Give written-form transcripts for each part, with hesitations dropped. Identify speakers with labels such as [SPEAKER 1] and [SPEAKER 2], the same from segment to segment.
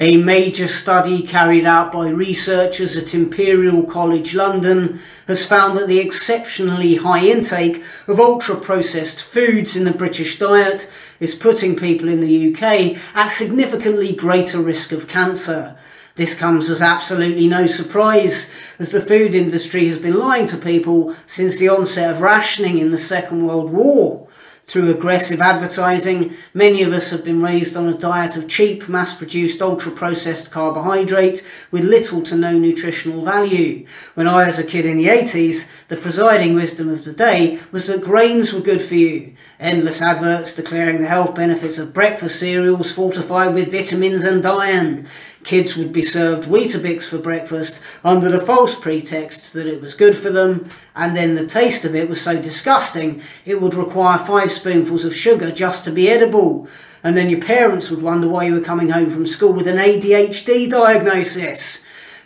[SPEAKER 1] A major study carried out by researchers at Imperial College London has found that the exceptionally high intake of ultra-processed foods in the British diet is putting people in the UK at significantly greater risk of cancer. This comes as absolutely no surprise, as the food industry has been lying to people since the onset of rationing in the Second World War. Through aggressive advertising, many of us have been raised on a diet of cheap, mass-produced, ultra-processed carbohydrate with little to no nutritional value. When I was a kid in the 80s, the presiding wisdom of the day was that grains were good for you. Endless adverts declaring the health benefits of breakfast cereals fortified with vitamins and iron. Kids would be served Weetabix for breakfast under the false pretext that it was good for them, and then the taste of it was so disgusting it would require 5 spoonfuls of sugar just to be edible. And then your parents would wonder why you were coming home from school with an ADHD diagnosis.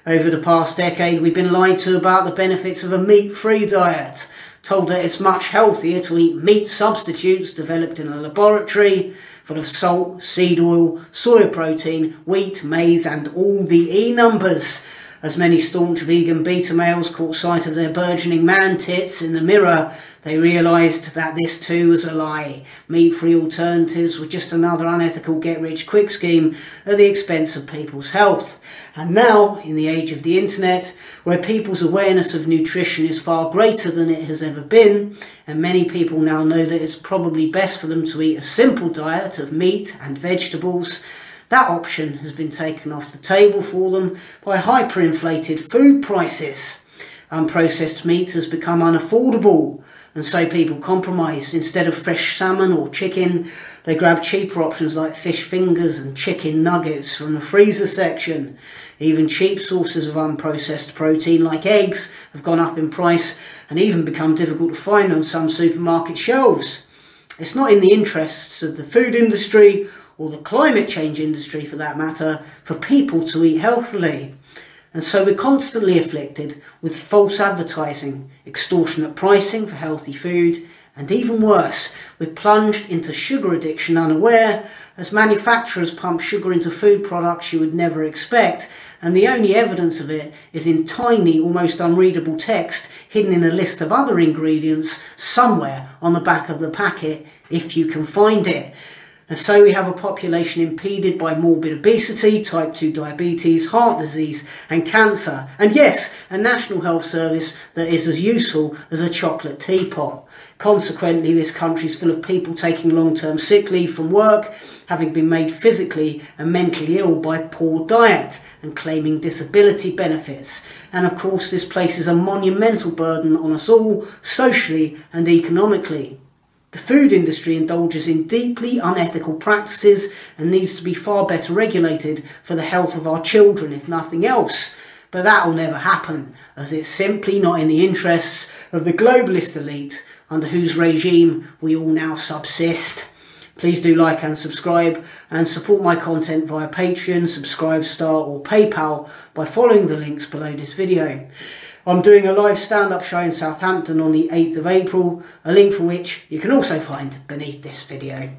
[SPEAKER 1] Over the past decade, we've been lied to about the benefits of a meat-free diet, told that it's much healthier to eat meat substitutes developed in a laboratory, full of salt, seed oil, soy protein, wheat, maize and all the E numbers. As many staunch vegan beta males caught sight of their burgeoning man tits in the mirror, they realised that this too was a lie. Meat-free alternatives were just another unethical get-rich-quick scheme at the expense of people's health. And now, in the age of the internet, where people's awareness of nutrition is far greater than it has ever been, and many people now know that it's probably best for them to eat a simple diet of meat and vegetables, that option has been taken off the table for them by hyperinflated food prices. Unprocessed meat has become unaffordable, and so people compromise. Instead of fresh salmon or chicken, they grab cheaper options like fish fingers and chicken nuggets from the freezer section. Even cheap sources of unprocessed protein like eggs have gone up in price and even become difficult to find on some supermarket shelves. It's not in the interests of the food industry, or the climate change industry for that matter, for people to eat healthily. And so we're constantly afflicted with false advertising, extortionate pricing for healthy food, and even worse, we're plunged into sugar addiction unaware, as manufacturers pump sugar into food products you would never expect, and the only evidence of it is in tiny, almost unreadable text hidden in a list of other ingredients somewhere on the back of the packet, if you can find it. And so we have a population impeded by morbid obesity, type 2 diabetes, heart disease and cancer. And yes, a National Health Service that is as useful as a chocolate teapot. Consequently, this country is full of people taking long-term sick leave from work, having been made physically and mentally ill by poor diet and claiming disability benefits. And of course, this places a monumental burden on us all, socially and economically. The food industry indulges in deeply unethical practices and needs to be far better regulated for the health of our children, if nothing else. But that will never happen, as it's simply not in the interests of the globalist elite under whose regime we all now subsist. Please do like and subscribe, and support my content via Patreon, Subscribestar or PayPal by following the links below this video. I'm doing a live stand-up show in Southampton on the 8th of April, a link for which you can also find beneath this video.